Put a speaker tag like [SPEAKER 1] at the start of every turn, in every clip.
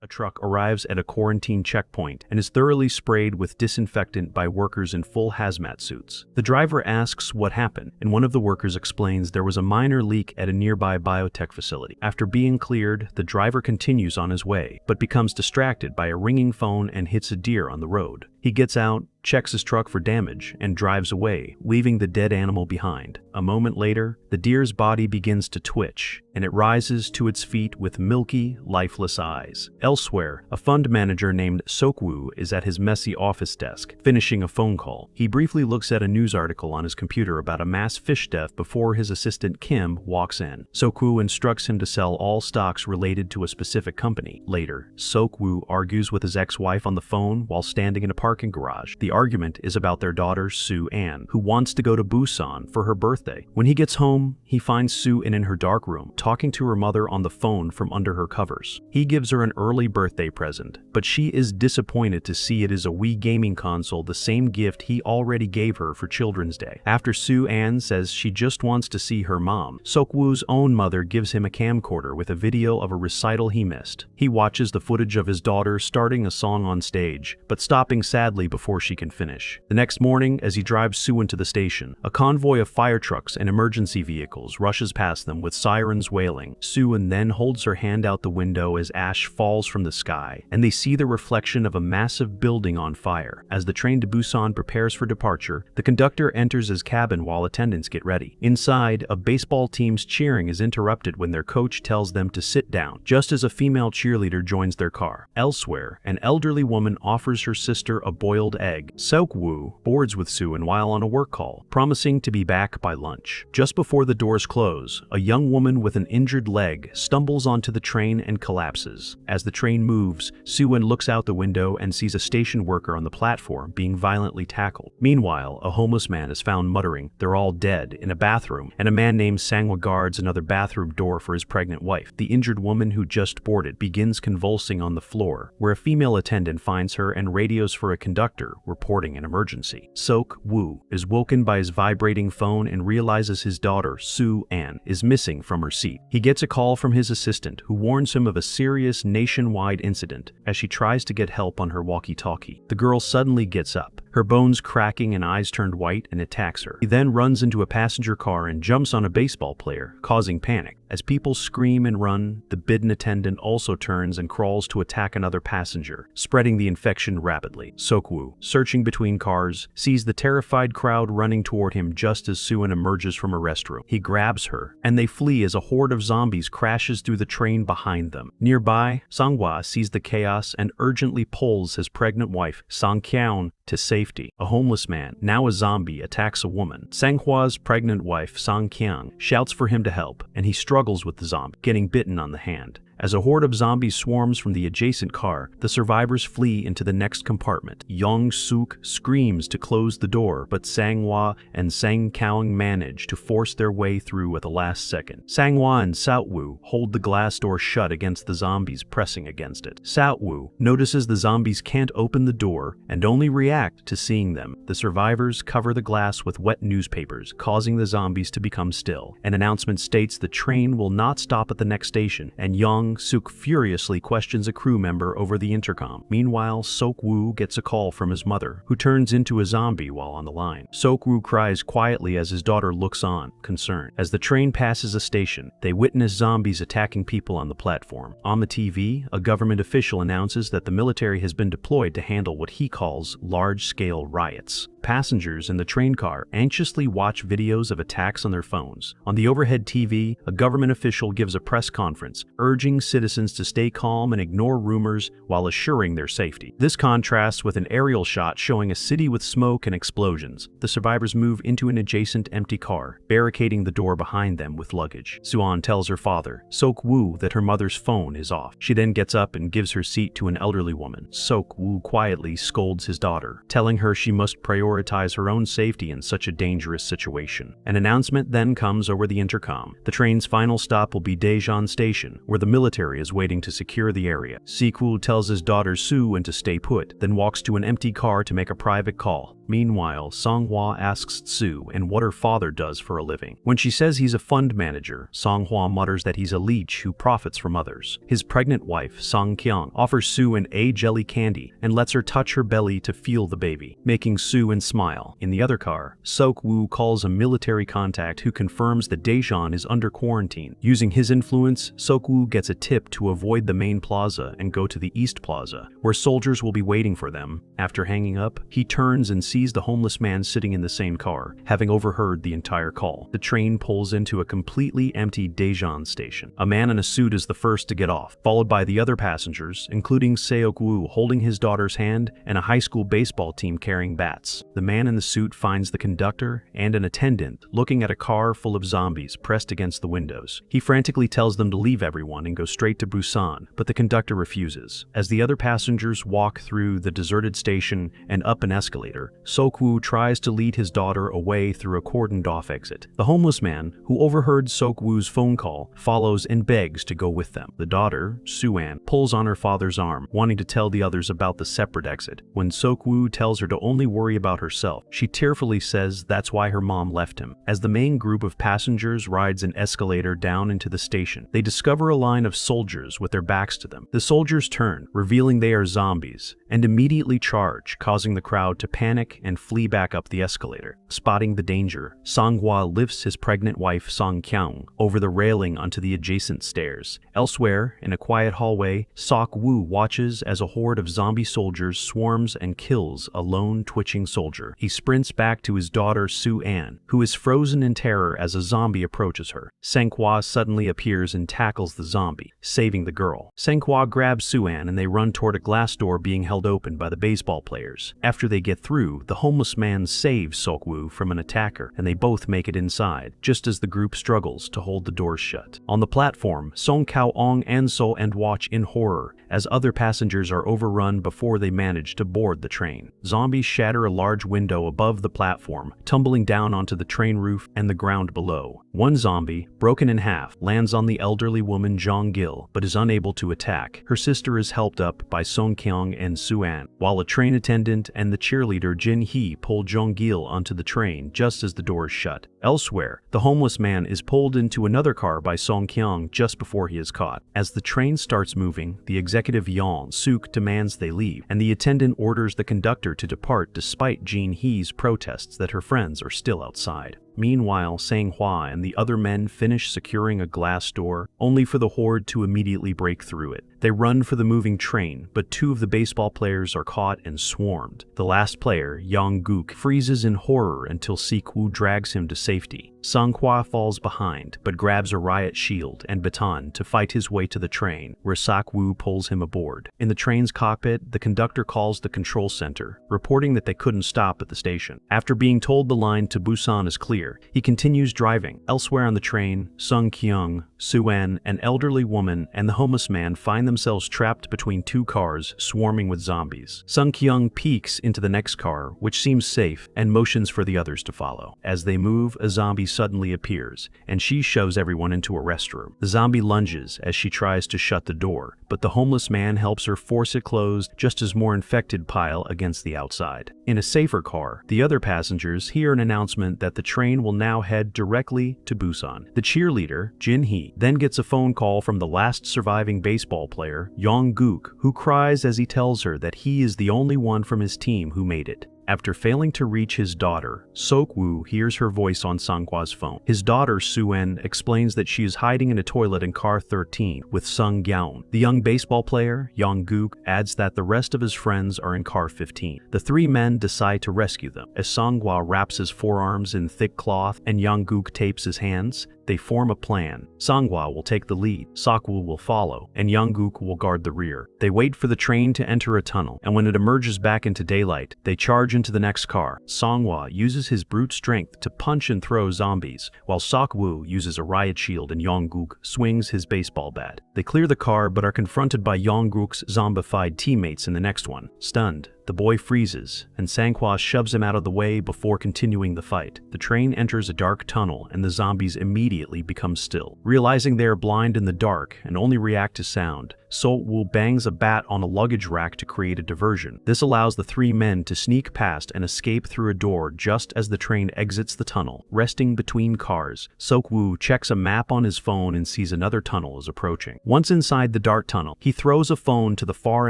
[SPEAKER 1] A truck arrives at a quarantine checkpoint and is thoroughly sprayed with disinfectant by workers in full hazmat suits. The driver asks what happened, and one of the workers explains there was a minor leak at a nearby biotech facility. After being cleared, the driver continues on his way, but becomes distracted by a ringing phone and hits a deer on the road. He gets out, checks his truck for damage, and drives away, leaving the dead animal behind. A moment later, the deer's body begins to twitch, and it rises to its feet with milky, lifeless eyes. Elsewhere, a fund manager named Sok-woo is at his messy office desk, finishing a phone call. He briefly looks at a news article on his computer about a mass fish death before his assistant Kim walks in. Sok-woo instructs him to sell all stocks related to a specific company. Later, Sok-woo argues with his ex-wife on the phone while standing in a parking garage. The argument is about their daughter, Soo-an, who wants to go to Busan for her birthday. When he gets home, he finds Soo-an in her dark room, talking to her mother on the phone from under her covers. He gives her an early birthday present, but she is disappointed to see it is a Wii gaming console, the same gift he already gave her for Children's Day. After Soo-an says she just wants to see her mom, Sok-woo's own mother gives him a camcorder with a video of a recital he missed. He watches the footage of his daughter starting a song on stage, but stopping sadly before she can finish. The next morning, as he drives Soo-an to the station, a convoy of fire trucks and emergency vehicles rushes past them with sirens wailing. Soo-an then holds her hand out the window as ash falls from the sky, and they see the reflection of a massive building on fire. As the train to Busan prepares for departure, the conductor enters his cabin while attendants get ready. Inside, a baseball team's cheering is interrupted when their coach tells them to sit down, just as a female cheerleader joins their car. Elsewhere, an elderly woman offers her sister a boiled egg. Sok-woo boards with Soo-an while on a work call, promising to be back by lunch. Just before the doors close, a young woman with an injured leg stumbles onto the train and collapses. As the train moves, Soo-an looks out the window and sees a station worker on the platform being violently tackled. Meanwhile, a homeless man is found muttering, "They're all dead," in a bathroom, and a man named Sang-hwa guards another bathroom door for his pregnant wife. The injured woman who just boarded begins convulsing on the floor, where a female attendant finds her and radios for a conductor reporting an emergency. Sok-woo is woken by his vibrating phone and realizes his daughter, Soo-an, is missing from her seat. He gets a call from his assistant, who warns him of a serious nationwide incident as she tries to get help on her walkie-talkie. The girl suddenly gets up, her bones cracking and eyes turned white, and attacks her. He then runs into a passenger car and jumps on a baseball player, causing panic. As people scream and run, the bidden attendant also turns and crawls to attack another passenger, spreading the infection rapidly. Sok-woo, searching between cars, sees the terrified crowd running toward him just as Soo-an emerges from a restroom. He grabs her, and they flee as a horde of zombies crashes through the train behind them. Nearby, Sang-hwa sees the chaos and urgently pulls his pregnant wife, Sang-kyun, to safety. A homeless man, now a zombie, attacks a woman. Sang-hwa's pregnant wife, Sang-kyun, shouts for him to help, and he struggles with the zombie, getting bitten on the hand. As a horde of zombies swarms from the adjacent car, the survivors flee into the next compartment. Young-suk screams to close the door, but Sang-hwa and Sang-kyun manage to force their way through at the last second. Sang-hwa and Sok-woo hold the glass door shut against the zombies pressing against it. Sok-woo notices the zombies can't open the door and only react to seeing them. The survivors cover the glass with wet newspapers, causing the zombies to become still. An announcement states the train will not stop at the next station, and Young-suk furiously questions a crew member over the intercom. Meanwhile, Sok-woo gets a call from his mother, who turns into a zombie while on the line. Sok-woo cries quietly as his daughter looks on, concerned. As the train passes a station, they witness zombies attacking people on the platform. On the TV, a government official announces that the military has been deployed to handle what he calls large-scale riots. Passengers in the train car anxiously watch videos of attacks on their phones. On the overhead TV, a government official gives a press conference, urging citizens to stay calm and ignore rumors while assuring their safety. This contrasts with an aerial shot showing a city with smoke and explosions. The survivors move into an adjacent empty car, barricading the door behind them with luggage. Soo-an tells her father, Sok-woo, that her mother's phone is off. She then gets up and gives her seat to an elderly woman. Sok-woo quietly scolds his daughter, telling her she must prioritize her own safety in such a dangerous situation. An announcement then comes over the intercom. The train's final stop will be Daejeon Station, where the military is waiting to secure the area. Sikwoo tells his daughter Soo-an to stay put, then walks to an empty car to make a private call. Meanwhile, Songhua asks Tsu and what her father does for a living. When she says he's a fund manager, Songhua mutters that he's a leech who profits from others. His pregnant wife, Song Kyung, offers Sue an jelly candy and lets her touch her belly to feel the baby, making Sue smile. In the other car, Sok-woo calls a military contact who confirms that Daejeon is under quarantine. Using his influence, Sok-woo gets a tip to avoid the main plaza and go to the East Plaza, where soldiers will be waiting for them. After hanging up, he turns and sees the homeless man sitting in the same car, having overheard the entire call. The train pulls into a completely empty Daejeon station. A man in a suit is the first to get off, followed by the other passengers, including Seok-woo holding his daughter's hand and a high school baseball team carrying bats. The man in the suit finds the conductor and an attendant looking at a car full of zombies pressed against the windows. He frantically tells them to leave everyone and go straight to Busan, but the conductor refuses. As the other passengers walk through the deserted station and up an escalator, Sok-woo tries to lead his daughter away through a cordoned-off exit. The homeless man, who overheard Sok-woo's phone call, follows and begs to go with them. The daughter, Soo-an, pulls on her father's arm, wanting to tell the others about the separate exit. When Sok-woo tells her to only worry about herself, she tearfully says that's why her mom left him. As the main group of passengers rides an escalator down into the station, they discover a line of soldiers with their backs to them. The soldiers turn, revealing they are zombies, and immediately charge, causing the crowd to panic and flee back up the escalator. Spotting the danger, Songhua lifts his pregnant wife Song Kyung over the railing onto the adjacent stairs. Elsewhere, in a quiet hallway, Sok-woo watches as a horde of zombie soldiers swarms and kills a lone twitching soldier. He sprints back to his daughter Soo-an, who is frozen in terror as a zombie approaches her. Songhua suddenly appears and tackles the zombie, saving the girl. Songhua grabs Soo-an and they run toward a glass door being held open by the baseball players. After they get through, the homeless man saves Sok-woo from an attacker, and they both make it inside, just as the group struggles to hold the doors shut. On the platform, Song Kao-ong and So and watch in horror as other passengers are overrun before they manage to board the train. Zombies shatter a large window above the platform, tumbling down onto the train roof and the ground below. One zombie, broken in half, lands on the elderly woman Jong-gil, but is unable to attack. Her sister is helped up by Song Kyung and Soo-an, while a train attendant and the cheerleader Jin-hee pull Jong-gil onto the train just as the doors shut. Elsewhere, the homeless man is pulled into another car by Song Kyung just before he is caught. As the train starts moving, the executive Yeon-suk demands they leave, and the attendant orders the conductor to depart despite Jin-hee's protests that her friends are still outside. Meanwhile, Songhua and the other men finish securing a glass door, only for the horde to immediately break through it. They run for the moving train, but two of the baseball players are caught and swarmed. The last player, Yong-guk, freezes in horror until Sik-woo drags him to safety. Songhua falls behind, but grabs a riot shield and baton to fight his way to the train, where Sak-woo pulls him aboard. In the train's cockpit, the conductor calls the control center, reporting that they couldn't stop at the station. After being told the line to Busan is clear, he continues driving. Elsewhere on the train, Sung Kyung, Soo-an, an elderly woman, and the homeless man find themselves trapped between two cars swarming with zombies. Sung Kyung peeks into the next car, which seems safe, and motions for the others to follow. As they move, a zombie suddenly appears, and she shoves everyone into a restroom. The zombie lunges as she tries to shut the door, but the homeless man helps her force it closed just as more infected pile against the outside. In a safer car, the other passengers hear an announcement that the train will now head directly to Busan. The cheerleader, Jin-hee, then gets a phone call from the last surviving baseball player, Yong-guk, who cries as he tells her that he is the only one from his team who made it. After failing to reach his daughter, Sok-woo hears her voice on Songkwa's phone. His daughter, Soo-en, explains that she is hiding in a toilet in car 13 with Sung Gyeon. The young baseball player, Yong-guk, adds that the rest of his friends are in car 15. The three men decide to rescue them. As Songkwa wraps his forearms in thick cloth and Yong-guk tapes his hands, they form a plan. Songhua will take the lead, Sok-woo will follow, and Yong-guk will guard the rear. They wait for the train to enter a tunnel, and when it emerges back into daylight, they charge into the next car. Songhua uses his brute strength to punch and throw zombies, while Sok-woo uses a riot shield and Yong-guk swings his baseball bat. They clear the car but are confronted by Yong-guk's zombified teammates in the next one. Stunned, the boy freezes, and Songhua shoves him out of the way before continuing the fight. The train enters a dark tunnel, and the zombies immediately become still. Realizing they are blind in the dark and only react to sound, Seok-woo bangs a bat on a luggage rack to create a diversion. This allows the three men to sneak past and escape through a door just as the train exits the tunnel. Resting between cars, Seok-woo checks a map on his phone and sees another tunnel is approaching. Once inside the dark tunnel, he throws a phone to the far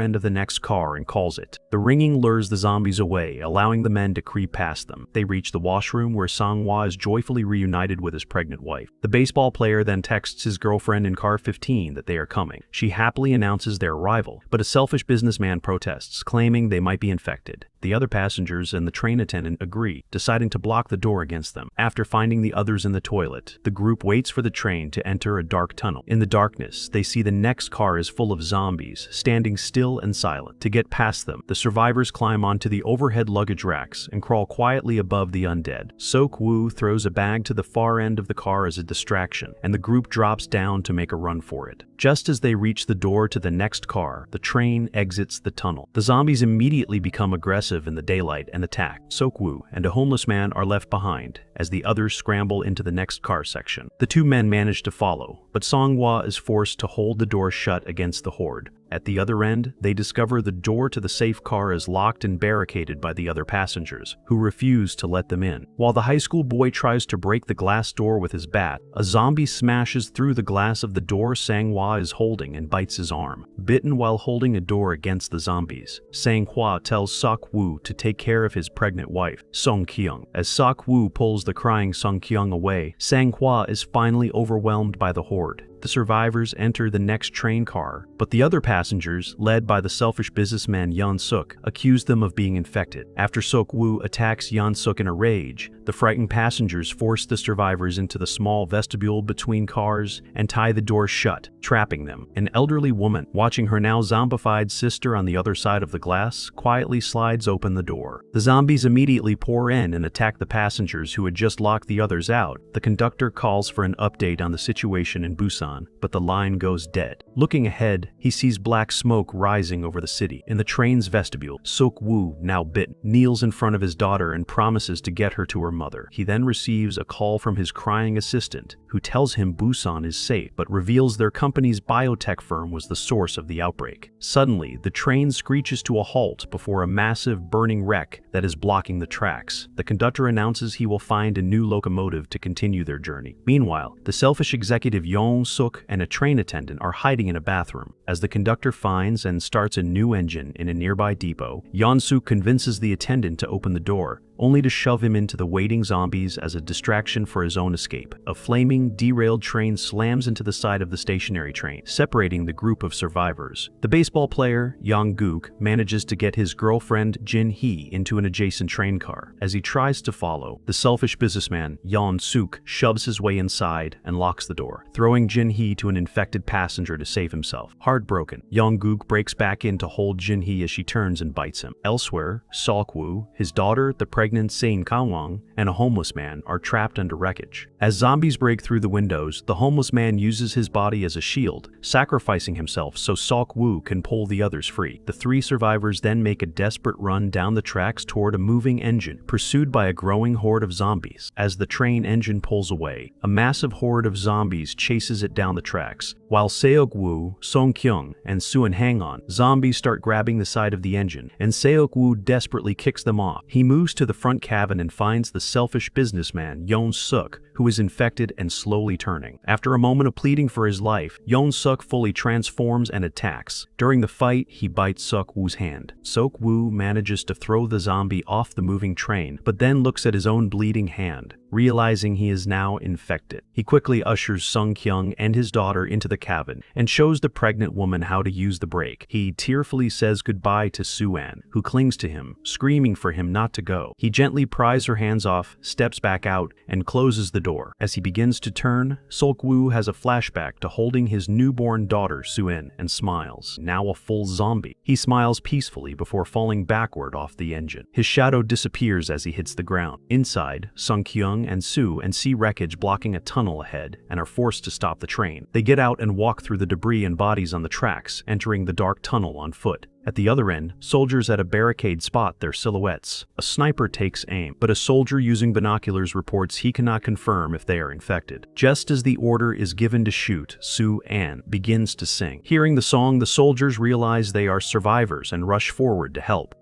[SPEAKER 1] end of the next car and calls it. The ringing lures the zombies away, allowing the men to creep past them. They reach the washroom where Sang-hwa is joyfully reunited with his pregnant wife. The baseball player then texts his girlfriend in car 15 that they are coming. She happily announces their arrival, but a selfish businessman protests, claiming they might be infected. The other passengers and the train attendant agree, deciding to block the door against them. After finding the others in the toilet, the group waits for the train to enter a dark tunnel. In the darkness, they see the next car is full of zombies, standing still and silent. To get past them, the survivors climb onto the overhead luggage racks and crawl quietly above the undead. Seok-woo throws a bag to the far end of the car as a distraction, and the group drops down to make a run for it. Just as they reach the door to the next car, the train exits the tunnel. The zombies immediately become aggressive in the daylight and attack. Seok-woo and a homeless man are left behind as the others scramble into the next car section. The two men manage to follow, but Sang-hwa is forced to hold the door shut against the horde. At the other end, they discover the door to the safe car is locked and barricaded by the other passengers, who refuse to let them in. While the high school boy tries to break the glass door with his bat, a zombie smashes through the glass of the door Sang-hwa is holding and bites his arm. Bitten while holding a door against the zombies, Sang-hwa tells Seok-woo to take care of his pregnant wife, Sung-kyung. As Seok-woo pulls the crying Sung-kyung away, Sang-hwa is finally overwhelmed by the horde. The survivors enter the next train car, but the other passengers, led by the selfish businessman Yeon-suk, accuse them of being infected. After Seok-woo attacks Yeon-suk in a rage, the frightened passengers force the survivors into the small vestibule between cars and tie the door shut, trapping them. An elderly woman, watching her now zombified sister on the other side of the glass, quietly slides open the door. The zombies immediately pour in and attack the passengers who had just locked the others out. The conductor calls for an update on the situation in Busan, but the line goes dead. Looking ahead, he sees black smoke rising over the city. In the train's vestibule, Seok-woo, now bitten, kneels in front of his daughter and promises to get her to her mother. He then receives a call from his crying assistant, who tells him Busan is safe, but reveals their company's biotech firm was the source of the outbreak. Suddenly, the train screeches to a halt before a massive burning wreck that is blocking the tracks. The conductor announces he will find a new locomotive to continue their journey. Meanwhile, the selfish executive Yeon-suk and a train attendant are hiding in a bathroom. As the conductor finds and starts a new engine in a nearby depot, Yeon-suk convinces the attendant to open the door, only to shove him into the waiting zombies as a distraction for his own escape. A flaming, derailed train slams into the side of the stationary train, separating the group of survivors. The baseball player, Yang-guk, manages to get his girlfriend, Jin-hee, into an adjacent train car. As he tries to follow, the selfish businessman, Yeon-suk, shoves his way inside and locks the door, throwing Jin-hee to an infected passenger to save himself. Heartbroken, Yang-guk breaks back in to hold Jin-hee as she turns and bites him. Elsewhere, Seok-woo, his daughter, the pregnant Sein Kangwang, and a homeless man are trapped under wreckage. As zombies break through the windows, the homeless man uses his body as a shield, sacrificing himself so Seok-woo can pull the others free. The three survivors then make a desperate run down the tracks toward a moving engine, pursued by a growing horde of zombies. As the train engine pulls away, a massive horde of zombies chases it down the tracks. While Seok-woo, Sung-kyung, and Suan hang on, zombies start grabbing the side of the engine, and Seok-woo desperately kicks them off. He moves to the front cabin and finds the selfish businessman, Yeon-suk, who is infected and slowly turning. After a moment of pleading for his life, Yeon-suk fully transforms and attacks. During the fight, he bites Seok-woo's hand. Seok-woo manages to throw the zombie off the moving train, but then looks at his own bleeding hand, realizing he is now infected. He quickly ushers Sung-kyung and his daughter into the cabin and shows the pregnant woman how to use the brake. He tearfully says goodbye to Suan, who clings to him, screaming for him not to go. He gently pries her hands off, steps back out, and closes the door. As he begins to turn, Seok-woo has a flashback to holding his newborn daughter Suin and smiles, now a full zombie. He smiles peacefully before falling backward off the engine. His shadow disappears as he hits the ground. Inside, Sung-kyung Sung and Sue and see wreckage blocking a tunnel ahead and are forced to stop the train. They get out and walk through the debris and bodies on the tracks, entering the dark tunnel on foot. At the other end, soldiers at a barricade spot their silhouettes. A sniper takes aim, but a soldier using binoculars reports he cannot confirm if they are infected. Just as the order is given to shoot, Sue Ann begins to sing. Hearing the song, the soldiers realize they are survivors and rush forward to help.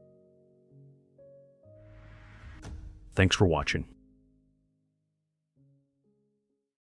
[SPEAKER 1] Thanks for watching.